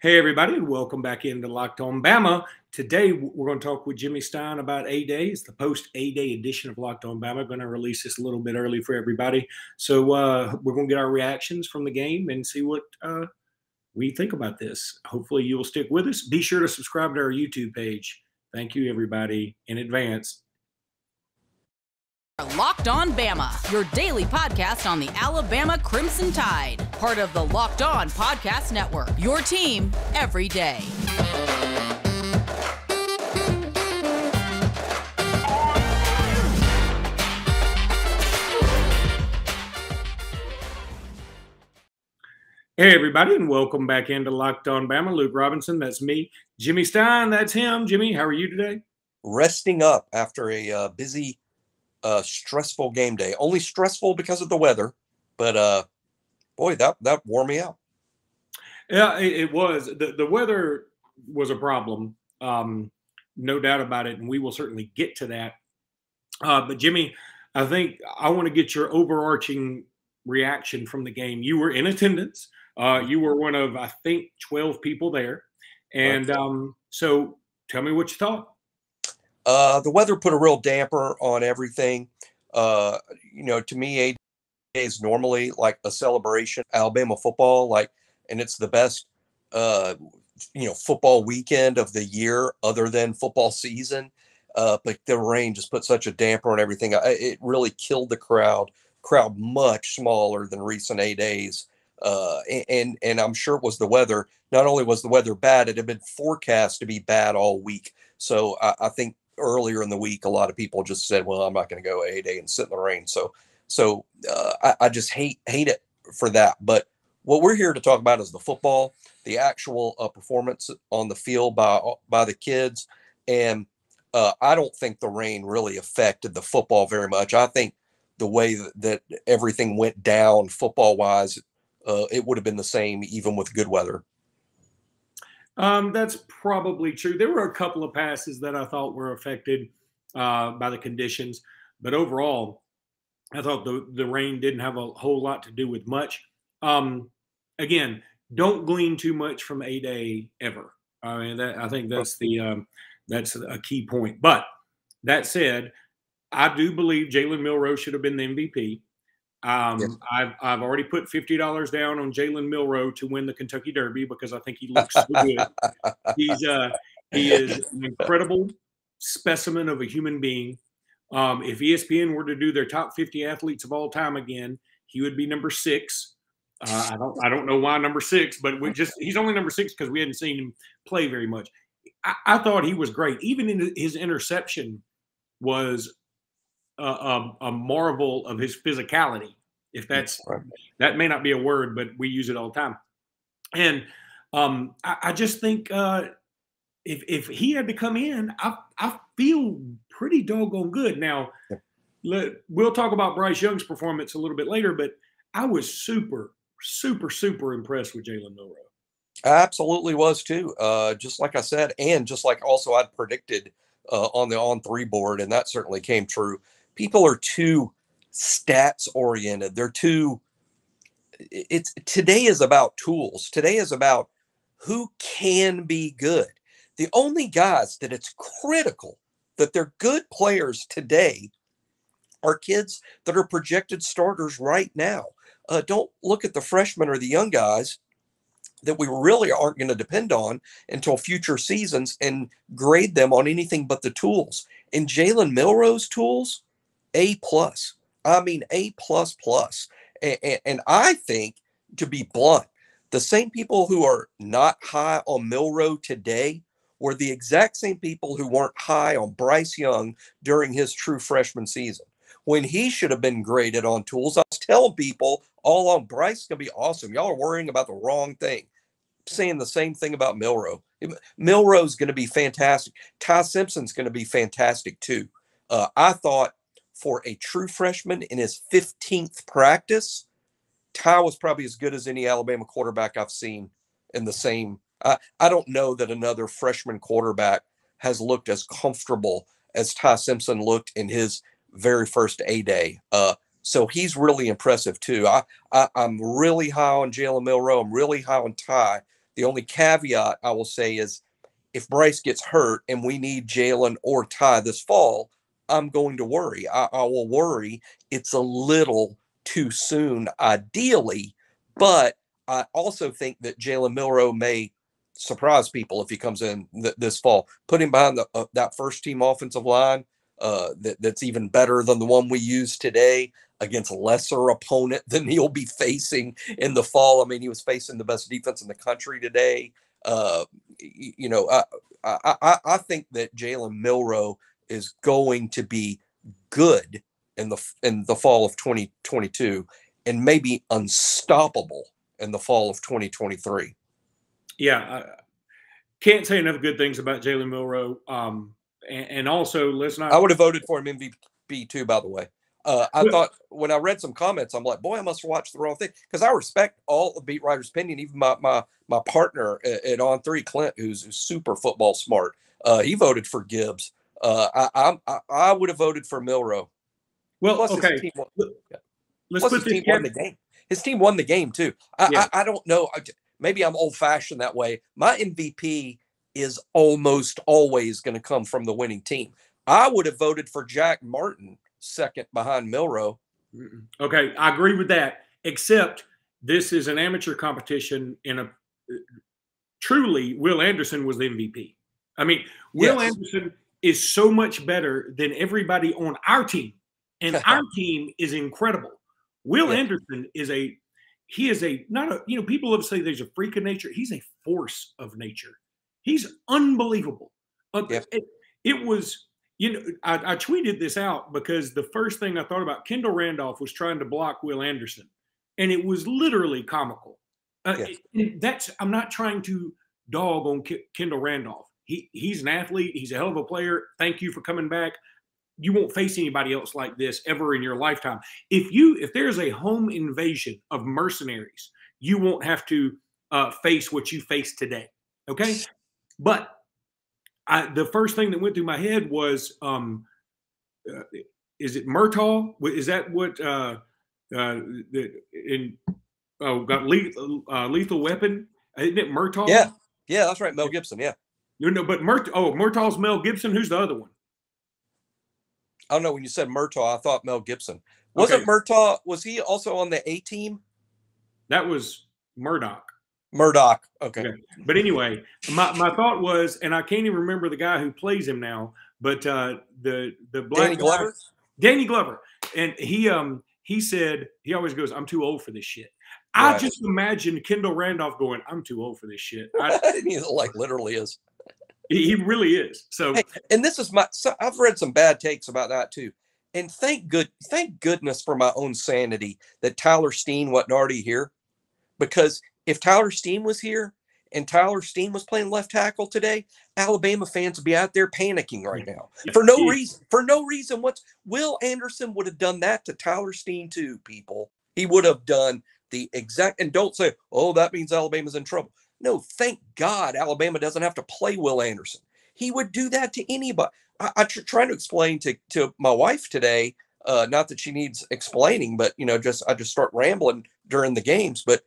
Hey, everybody, and welcome back into Locked On Bama. Today, we're going to talk with Jimmy Stein about A-Day. It's the post-A-Day edition of Locked On Bama. Going to release this a little bit early for everybody. So we're going to get our reactions from the game and see what we think about this. Hopefully, you will stick with us. Be sure to subscribe to our YouTube page. Thank you, everybody, in advance. Locked On Bama, your daily podcast on the Alabama Crimson Tide. Part of the Locked On Podcast Network, your team every day. Hey, everybody, and welcome back into Locked On Bama. Luke Robinson, that's me. Jimmy Stein, that's him. Jimmy, how are you today? Resting up after a busy stressful game day. Only stressful because of the weather, but boy, that wore me out. Yeah, it was. The weather was a problem, no doubt about it, and we will certainly get to that. But Jimmy, I think I want to get your overarching reaction from the game. You were in attendance. You were one of, I think, 12 people there, and so tell me what you thought. The weather put a real damper on everything. To me, A-Day is normally like a celebration, Alabama football, and it's the best, football weekend of the year other than football season. But the rain just put such a damper on everything. It really killed the crowd much smaller than recent A-Days. And I'm sure it was the weather. Not only was the weather bad, it had been forecast to be bad all week. So I think earlier in the week, a lot of people just said, well, I'm not going to go A-Day and sit in the rain. So I just hate it for that. But what we're here to talk about is the football, the actual performance on the field by the kids. And I don't think the rain really affected the football very much. I think the way that everything went down football wise, it would have been the same even with good weather. That's probably true. There were a couple of passes that I thought were affected by the conditions, but overall, I thought the rain didn't have a whole lot to do with much. Again, don't glean too much from A-Day ever. I mean, I think that's that's a key point. But that said, I do believe Jalen Milroe should have been the MVP. Yes. I've already put $50 down on Jalen Milroe to win the Kentucky Derby because I think he looks so good. He is an incredible specimen of a human being. If ESPN were to do their top 50 athletes of all time again, he would be number 6. I don't know why number 6, but he's only number 6 because we hadn't seen him play very much. I thought he was great. Even his interception was a marvel of his physicality, if that may not be a word, but we use it all the time. And I just think if he had to come in, I feel pretty doggone good. Now, we'll talk about Bryce Young's performance a little bit later, but I was super, super, super impressed with Jalen Milroe. I absolutely was too. Just like I said, and just like also I'd predicted on the On3 board, and that certainly came true. People are too stats oriented. Today is about tools. Today is about who can be good. The only guys that it's critical that they're good players today are kids that are projected starters right now. Don't look at the freshmen or the young guys that we really aren't going to depend on until future seasons and grade them on anything but the tools. And Jalen Milroe's tools, A+. I mean, A++. And I think, to be blunt, the same people who are not high on Milroe today were the exact same people who weren't high on Bryce Young during his true freshman season, when he should have been graded on tools. I was telling people all along, Bryce is going to be awesome. Y'all are worrying about the wrong thing. Saying the same thing about Milroe. Milroe's going to be fantastic. Ty Simpson's going to be fantastic too. I thought for a true freshman in his 15th practice, Ty was probably as good as any Alabama quarterback I've seen in the same. I don't know that another freshman quarterback has looked as comfortable as Ty Simpson looked in his very first A-Day. So he's really impressive too. I'm really high on Jalen Milroe. I'm really high on Ty. The only caveat I will say is if Bryce gets hurt and we need Jalen or Ty this fall, I'm going to worry. I will worry. It's a little too soon, ideally, but I also think that Jalen Milroe may surprise people if he comes in this fall. Put him behind that first-team offensive line that's even better than the one we use today against a lesser opponent than he'll be facing in the fall. I mean, he was facing the best defense in the country today. I think that Jalen Milroe is going to be good in the fall of 2022 and maybe unstoppable in the fall of 2023. Yeah, I can't say enough good things about Jalen Milroe. And also, let's not. I would have voted for him MVP too, by the way. I thought when I read some comments, I'm like, boy, I must have watched the wrong thing, because I respect all the beat writers' opinion. Even my partner at On 3, Clint, who's super football smart, he voted for Gibbs. I would have voted for Milroe. Well, plus okay. His team won, Let's plus put his this team won the game. His team won the game too. I don't know. Maybe I'm old-fashioned that way. My MVP is almost always going to come from the winning team. I would have voted for Jack Martin second behind Milroe. Okay, I agree with that, except this is an amateur competition, and truly Will Anderson was the MVP. I mean, Will Anderson is so much better than everybody on our team, and our team is incredible. Will Anderson is people love to say there's a freak of nature. He's a force of nature. He's unbelievable. It was, I tweeted this out because the first thing I thought about, Kendall Randolph was trying to block Will Anderson, and it was literally comical. I'm not trying to dog on Kendall Randolph. He's an athlete. He's a hell of a player. Thank you for coming back. You won't face anybody else like this ever in your lifetime. If there's a home invasion of mercenaries, you won't have to face what you face today. Okay. But the first thing that went through my head was, is it Murtaugh? Is that what got Lethal Weapon? Isn't it Murtaugh? Yeah, that's right. Mel Gibson. Yeah. But Murtaugh's Mel Gibson. Who's the other one? I don't know. When you said Murtaugh, I thought Mel Gibson. Wasn't Murtaugh? Was he also on the A team? That was Murdoch. Okay. But anyway, my thought was, and I can't even remember the guy who plays him now, but the black Danny Glover, and he said, he always goes, "I'm too old for this shit." Right. I just imagine Kendall Randolph going, "I'm too old for this shit." He literally is. He really is. So, hey, and this is I've read some bad takes about that too. And thank goodness for my own sanity that Tyler Steen wasn't already here, because if Tyler Steen was here and Tyler Steen was playing left tackle today, Alabama fans would be out there panicking right now for no reason. For no reason. Will Anderson would have done that to Tyler Steen too, people. He would have done the exact, and don't say, "Oh, that means Alabama's in trouble." No, thank God Alabama doesn't have to play Will Anderson. He would do that to anybody. I trying to explain to my wife today, not that she needs explaining, but I just start rambling during the games. But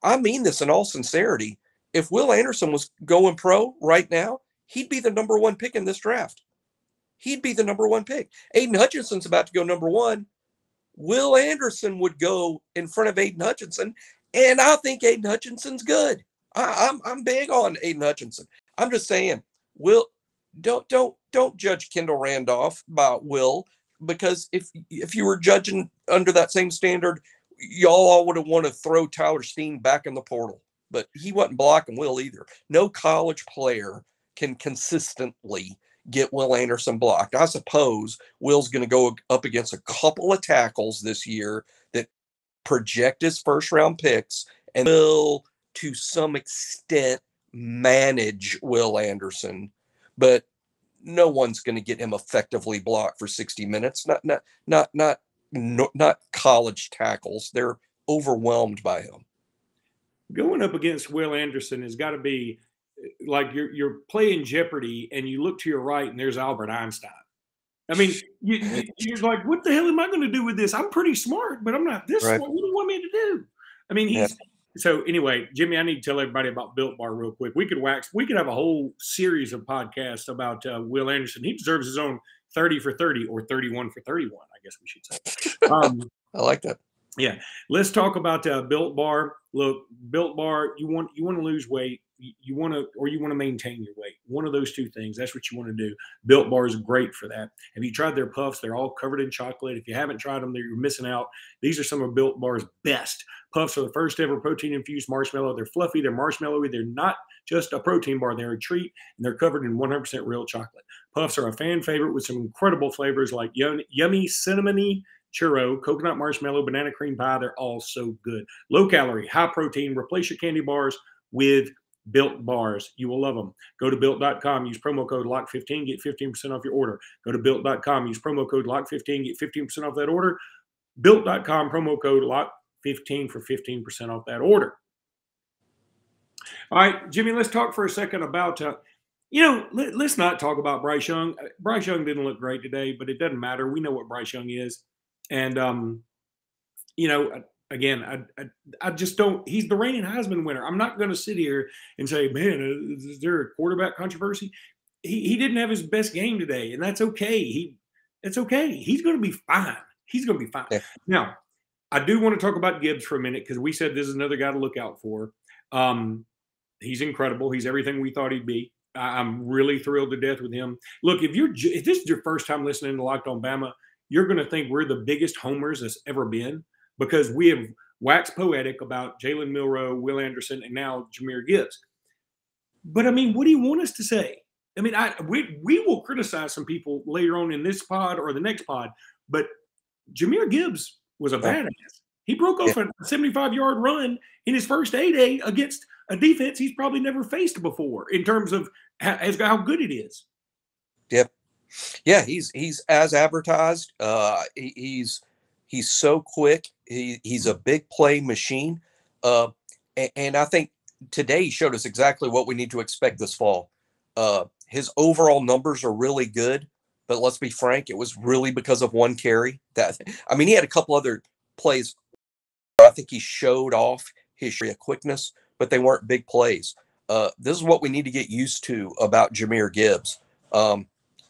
I mean this in all sincerity. If Will Anderson was going pro right now, he'd be the number one pick in this draft. He'd be the number one pick. Aiden Hutchinson's about to go number one. Will Anderson would go in front of Aiden Hutchinson, and I think Aiden Hutchinson's good. I'm big on Aiden Hutchinson. I'm just saying, don't judge Kendall Randolph by Will, because if you were judging under that same standard, y'all all would have wanted to throw Tyler Steen back in the portal. But he wasn't blocking Will either. No college player can consistently get Will Anderson blocked. I suppose Will's going to go up against a couple of tackles this year that project his first-round picks and will, to some extent, manage Will Anderson, but no one's going to get him effectively blocked for 60 minutes. Not college tackles. They're overwhelmed by him. Going up against Will Anderson has got to be like you're playing Jeopardy and you look to your right and there's Albert Einstein. I mean, you're like, what the hell am I going to do with this? I'm pretty smart, but I'm not this smart. What do you want me to do? I mean, So anyway, Jimmy, I need to tell everybody about Built Bar real quick. We could have a whole series of podcasts about Will Anderson. He deserves his own 30 for 30 or 31 for 31, I guess we should say. I like that. Yeah. Let's talk about Built Bar. Look, Built Bar, you want to lose weight, you want to maintain your weight. One of those two things. That's what you want to do. Built Bar is great for that. Have you tried their puffs? They're all covered in chocolate. If you haven't tried them, you're missing out. These are some of Built Bar's best. Puffs are the first ever protein-infused marshmallow. They're fluffy. They're marshmallowy. They're not just a protein bar. They're a treat, and they're covered in 100% real chocolate. Puffs are a fan favorite with some incredible flavors like yummy cinnamony churro, coconut marshmallow, banana cream pie. They're all so good. Low calorie, high protein. Replace your candy bars with Built Bars. You will love them. Go to Built.com. Use promo code LOCK15. Get 15% off your order. Go to Built.com. Use promo code LOCK15. Get 15% off that order. Built.com. Promo code LOCK15 for 15% off that order. All right, Jimmy, let's talk for a second about, let's not talk about Bryce Young. Bryce Young didn't look great today, but it doesn't matter. We know what Bryce Young is. And, again, I just don't – he's the reigning Heisman winner. I'm not going to sit here and say, man, is there a quarterback controversy? He didn't have his best game today, and that's okay. It's okay. He's going to be fine. He's going to be fine. Yeah. Now, I do want to talk about Gibbs for a minute because we said this is another guy to look out for. He's incredible. He's everything we thought he'd be. I'm really thrilled to death with him. Look, if this is your first time listening to Locked On Bama, you're going to think we're the biggest homers that's ever been because we have waxed poetic about Jalen Milroe, Will Anderson, and now Jahmyr Gibbs. But, I mean, what do you want us to say? I mean, we will criticize some people later on in this pod or the next pod, but Jamir Gibbs was a badass. He broke off a 75-yard run in his first A-Day against a defense he's probably never faced before in terms of how good it is. Yep. Yeah, he's as advertised. He's so quick. He's a big play machine. And I think today he showed us exactly what we need to expect this fall. His overall numbers are really good, but let's be frank, it was really because of one carry. He had a couple other plays. I think he showed off his quickness, but they weren't big plays. This is what we need to get used to about Jahmyr Gibbs.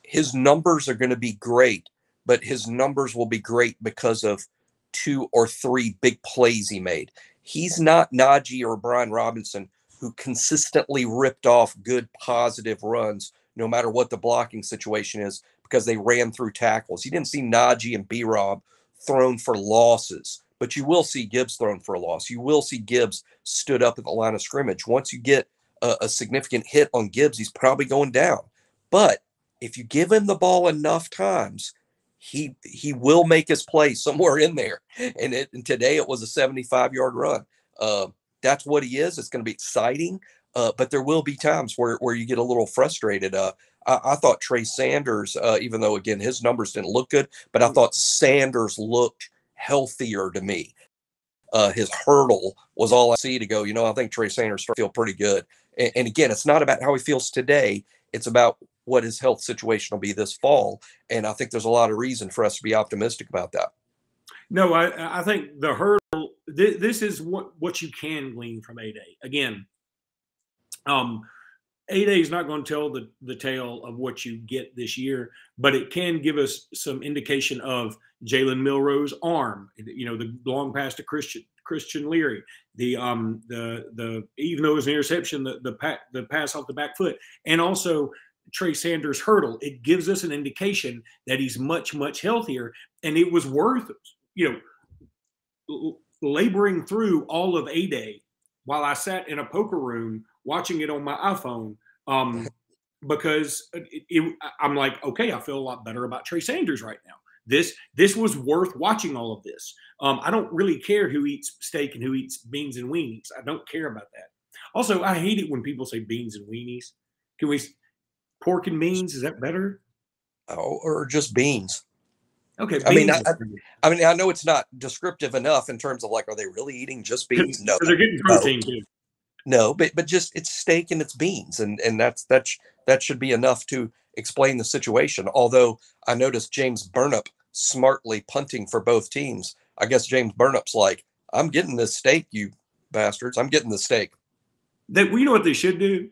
His numbers are going to be great, but his numbers will be great because of 2 or 3 big plays he made. He's not Najee or Brian Robinson, who consistently ripped off good, positive runs, no matter what the blocking situation is, because they ran through tackles. You didn't see Najee and B-Rob thrown for losses, but you will see Gibbs thrown for a loss. You will see Gibbs stood up at the line of scrimmage. Once you get a significant hit on Gibbs, he's probably going down. But if you give him the ball enough times, he will make his play somewhere in there. And today it was a 75-yard run. That's what he is. It's going to be exciting, but there will be times where you get a little frustrated. I thought Trey Sanders, even though, again, his numbers didn't look good, but I thought Sanders looked healthier to me. His hurdle was all I see to go, I think Trey Sanders feel pretty good. And again, it's not about how he feels today. It's about what his health situation will be this fall. And I think there's a lot of reason for us to be optimistic about that. No, I think the hurdle, this is what you can glean from A-Day. Again, A-Day is not going to tell the tale of what you get this year, but it can give us some indication of Jalen Milroe's arm, the long pass to Christian Leary, the even though it was an interception, the pass off the back foot, and also Trey Sanders' hurdle. It gives us an indication that he's much, much healthier, and it was worth laboring through all of A-Day while I sat in a poker room watching it on my iPhone, because I'm like, okay, I feel a lot better about Trey Sanders right now. This was worth watching all of this. I don't really care who eats steak and who eats beans and weenies. I don't care about that. Also, I hate it when people say beans and weenies. Can we pork and beans? Is that better? Oh, or just beans. Okay. I know it's not descriptive enough in terms of are they really eating just beans? No, because they're getting protein too. No, but just it's steak and it's beans, and that should be enough to explain the situation. Although I noticed James Burnip smartly punting for both teams. I guess James Burnip's like, I'm getting this steak, you bastards. I'm getting the steak. You know what they should do?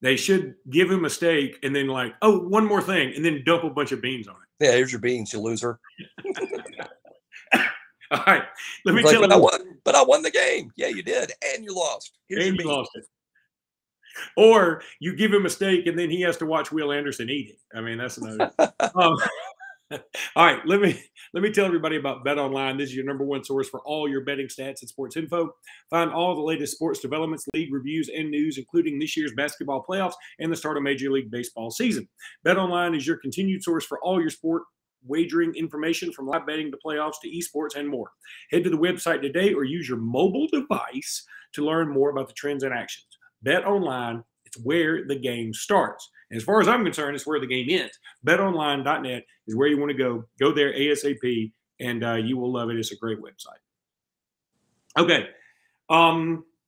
They should give him a steak and then like, oh, one more thing, and then dump a bunch of beans on it. Yeah, here's your beans, you loser. All right, let me tell you. But I won the game. Yeah, you did, and you lost. Here's and you lost it. Or you give him a steak and then he has to watch Will Anderson eat it. I mean, that's another. All right, let me tell everybody about Bet Online. This is your number one source for all your betting stats and sports info. Find all the latest sports developments, league reviews, and news, including this year's basketball playoffs and the start of Major League Baseball season. Bet Online is your continued source for all your sport wagering information, from live betting to playoffs to esports and more. Head to the website today or use your mobile device to learn more about the trends and actions. Bet Online, it's where the game starts. And as far as I'm concerned, it's where the game ends. BetOnline.net is where you want to go. Go there ASAP, and you will love it. It's a great website. Okay.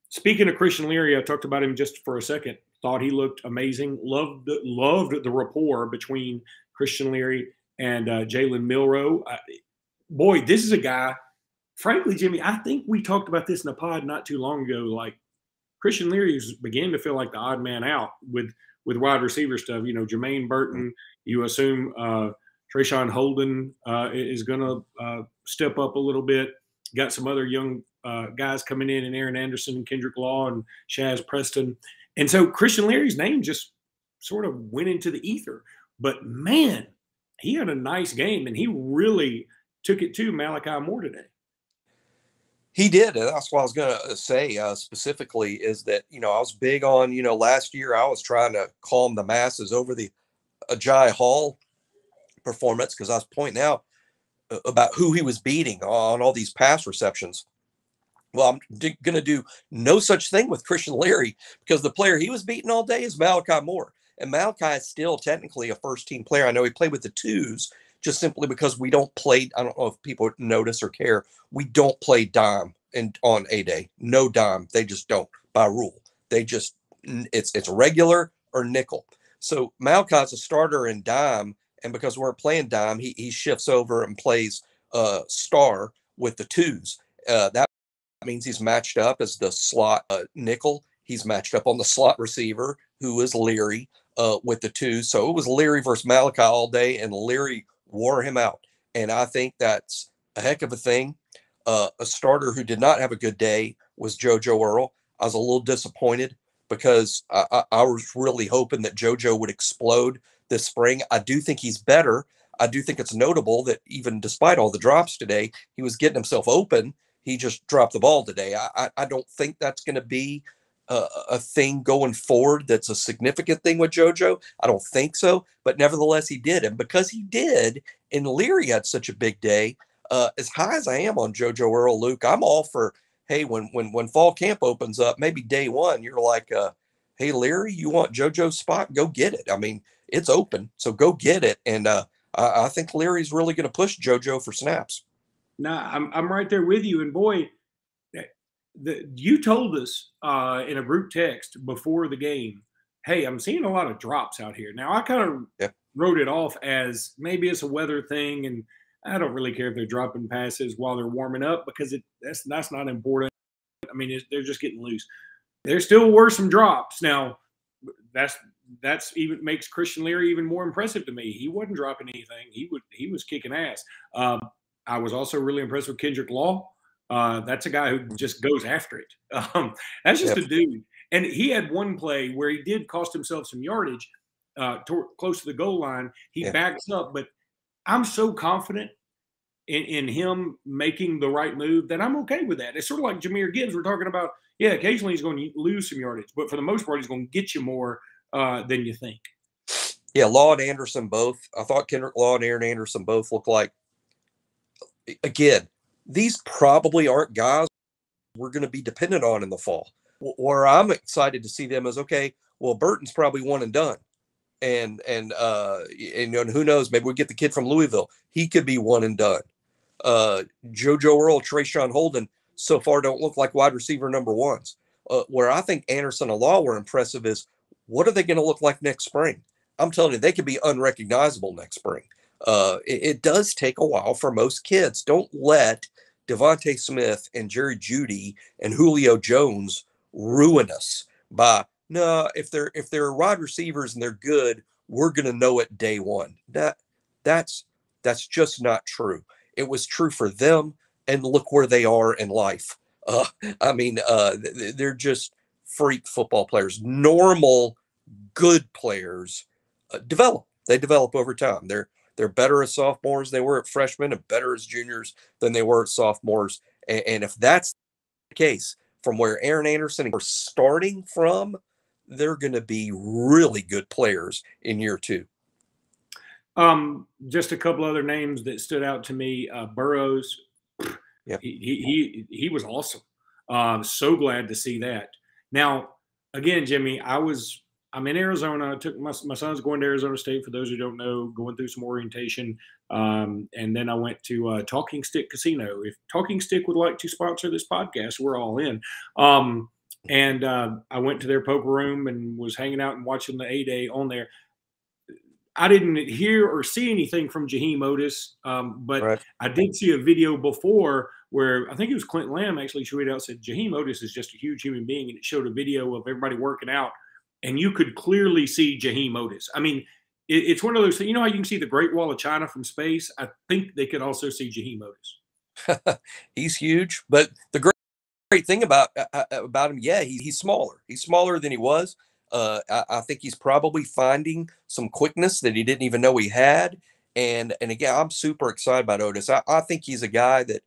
Speaking of Christian Leary, I talked about him just for a second. Thought he looked amazing. Loved the rapport between Christian Leary and Jalen Milroe. Boy, this is a guy, frankly, Jimmy, I think we talked about this in a pod not too long ago. Like, Christian Leary is beginning to feel like the odd man out with wide receiver stuff. You know, Jermaine Burton, you assume Trey Holden is going to step up a little bit. Got some other young guys coming in, and Aaron Anderson, Kendrick Law, and Shaz Preston. And so Christian Leary's name just sort of went into the ether. But, man, he had a nice game, and he really took it to Malachi Moore today. He did. And that's what I was going to say specifically is that, I was big on, last year I was trying to calm the masses over the Agiye Hall performance because I was pointing out about who he was beating on all these pass receptions. Well, I'm going to do no such thing with Christian Leary because the player he was beating all day is Malachi Moore. And Malachi is still technically a first-team player. I know he played with the twos, just simply because we don't play. I don't know if people notice or care. We don't play dime on A-Day. No dime. They just don't by rule. They just, it's regular or nickel. So Malachi's a starter in dime. And because we're playing dime, he shifts over and plays star with the twos. That means he's matched up as the slot nickel. He's matched up on the slot receiver, who is Leary with the twos. So it was Leary versus Malachi all day, and Leary wore him out. And I think that's a heck of a thing. A starter who did not have a good day was Jojo Earl. I was a little disappointed because I was really hoping that Jojo would explode this spring. I do think he's better. I do think it's notable that even despite all the drops today, he was getting himself open. He just dropped the ball today. I don't think that's going to be a thing going forward that's a significant thing with Jojo. I don't think so, but nevertheless he did. And because he did, and Leary had such a big day, as high as I am on Jojo Earl, Luke, I'm all for, hey, when fall camp opens up, maybe day one, you're like, hey, Leary, you want Jojo's spot? Go get it. I mean, it's open, so go get it. And I think Leary's really going to push Jojo for snaps. No, I'm right there with you. And boy, you told us in a group text before the game, hey, I'm seeing a lot of drops out here. Now, I kind of wrote it off as maybe it's a weather thing, and I don't really care if they're dropping passes while they're warming up because that's not important. I mean, they're just getting loose. There still were some drops. Now, that's even makes Christian Leary even more impressive to me. He wasn't dropping anything. He was kicking ass. I was also really impressed with Kendrick Law. That's a guy who just goes after it. That's just a dude. And he had one play where he did cost himself some yardage close to the goal line. He backs up, but I'm so confident in him making the right move that I'm okay with that. It's sort of like Jahmyr Gibbs. We're talking about, occasionally he's going to lose some yardage, but for the most part, he's going to get you more than you think. Yeah, Law and Anderson both. I thought Kendrick Law and Aaron Anderson both look like, again, these probably aren't guys we're going to be dependent on in the fall. Where I'm excited to see them is, okay, well, Burton's probably one and done. And who knows, maybe we get the kid from Louisville. He could be one and done. Jojo Earl, Trey Holden so far don't look like wide receiver number ones. Where I think Anderson and Law were impressive is, what are they going to look like next spring? I'm telling you, they could be unrecognizable next spring. It does take a while for most kids. Don't let Devontae Smith and Jerry Jeudy and Julio Jones ruin us by, no, if they're wide receivers and they're good, we're going to know it day one. That's just not true. It was true for them, and look where they are in life. They're just freak football players. Normal, good players develop. They develop over time. They're better as sophomores than they were at freshmen, and better as juniors than they were at sophomores. And if that's the case, from where Aaron Anderson are starting from, they're going to be really good players in year 2. Just a couple other names that stood out to me. Burrows, yep. he was awesome. So glad to see that. Now, again, Jimmy, I'm in Arizona. I took my son's going to Arizona State, for those who don't know, going through some orientation. And then I went to Talking Stick Casino. If Talking Stick would like to sponsor this podcast, we're all in. I went to their poker room and was hanging out and watching the A-Day on there. I didn't hear or see anything from Jaheim Otis, but right. I did see a video before where I think it was Clinton Lamb actually tweeted out, said Jaheim Otis is just a huge human being, and it showed a video of everybody working out, and you could clearly see Jaheim Otis. I mean, it's one of those things. You know how you can see the Great Wall of China from space? I think they could also see Jaheim Otis. He's huge, but the great thing about him, yeah, he's smaller. He's smaller than he was. I think he's probably finding some quickness that he didn't even know he had. And again, I'm super excited about Otis. I think he's a guy that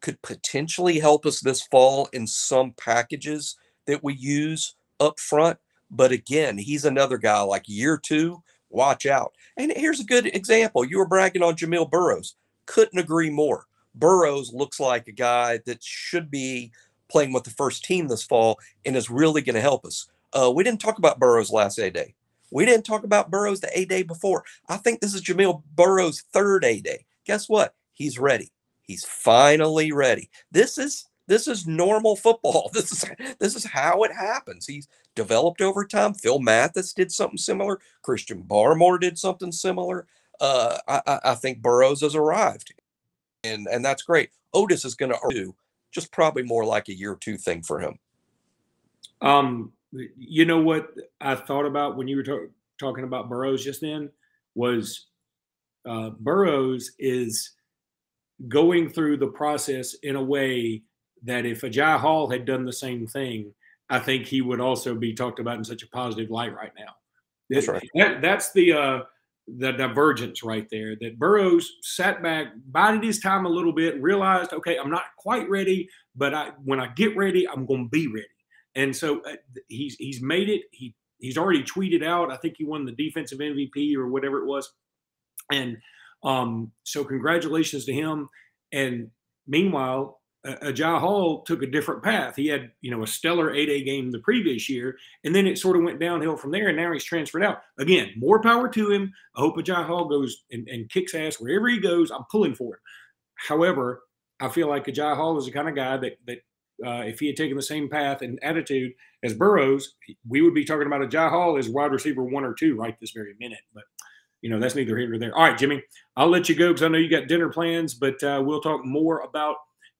could potentially help us this fall in some packages that we use up front. But again, he's another guy like year 2, watch out. And here's a good example. You were bragging on Jamil Burrows. Couldn't agree more. Burrows looks like a guy that should be playing with the first team this fall and is really going to help us. We didn't talk about Burrows last A-Day. We didn't talk about Burrows the A-Day before. I think this is Jamil Burrows' 3rd A-Day. Guess what? He's ready. He's finally ready. This is normal football. This is how it happens. He's developed over time. Phil Mathis did something similar. Christian Barmore did something similar. I think Burrows has arrived, and that's great. Otis is going to do just probably more like a year 2 thing for him. You know what I thought about when you were talking about Burrows just then was Burrows is going through the process in a way that if Ajay Hall had done the same thing, I think he would also be talked about in such a positive light right now. That's right. That's the divergence right there, that Burrows sat back, bided his time a little bit, realized, okay, I'm not quite ready, but when I get ready, I'm going to be ready. And so he's made it. He's already tweeted out, I think he won the defensive MVP or whatever it was. And so congratulations to him. And meanwhile, Ajay Hall took a different path. He had, a stellar 8A game the previous year, and then it sort of went downhill from there, and now he's transferred out. Again, more power to him. I hope Ajay Hall goes and kicks ass wherever he goes. I'm pulling for him. However, I feel like Ajay Hall is the kind of guy that if he had taken the same path and attitude as Burrows, we would be talking about Ajay Hall as wide receiver 1 or 2 right this very minute. But, that's neither here nor there. All right, Jimmy, I'll let you go because I know you got dinner plans, but we'll talk more about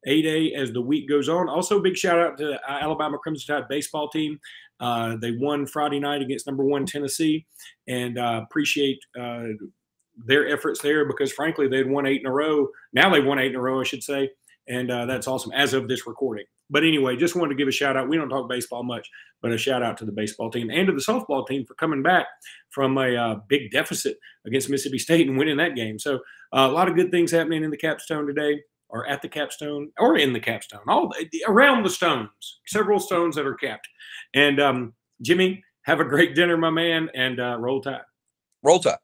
8A as the week goes on. Also, big shout out to Alabama Crimson Tide baseball team. They won Friday night against number 1 Tennessee, and appreciate their efforts there because, frankly, they'd won 8 in a row. Now they've won 8 in a row, I should say, and that's awesome as of this recording. But anyway, just wanted to give a shout out. We don't talk baseball much, but a shout out to the baseball team and to the softball team for coming back from a big deficit against Mississippi State and winning that game. So a lot of good things happening in the capstone today, or at the capstone, or in the capstone, all around the stones, several stones that are capped. And Jimmy, have a great dinner, my man, and roll tide. Roll tide.